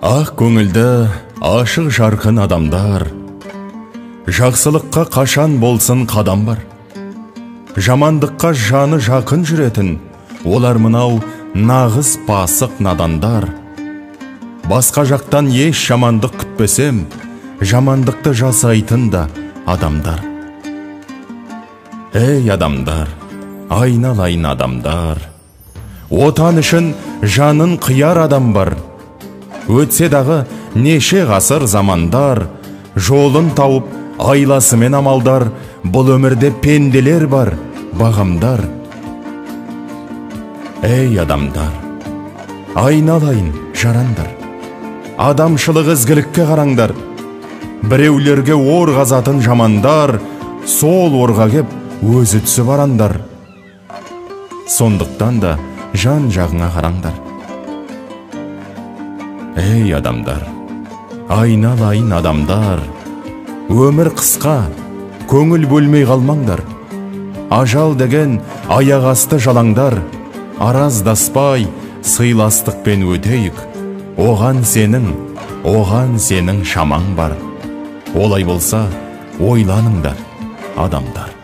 Ақ көңілді, ашық жарқын адамдар, жақсылыққа қашан болсын қадам бар. Жамандыққа жаны жақын жүретін, олар мынау нағыз пасық надандар. Басқа жақтан еш жамандық күтпесем, жамандықты жасайтын да адамдар. Ей адамдар, айналайын адамдар, отан үшін жанын қияр адам бар. Өтсе дағы неше ғасыр замандар, жолын тауып айласымен амалдар, бұл өмірде пенделер бар, бағамдар. Ей адамдар, айналайын жарандар, адамшылық ізгілікке қараңдар. Біреулерге ор қазатын жамандар, сол орға кеп өзі түсіп арандар. Сондықтан да жан жағыңа қараңдар. Ей адамдар, айналайын адамдар, өмір қысқа, көңіл бөлмей қалмаңдар. Ажал деген аяқ асты жалаңдар, араздаспай сыйластықпен өтейік. Оған сенің шамаң бар. Олай болса, ойланыңдар, адамдар.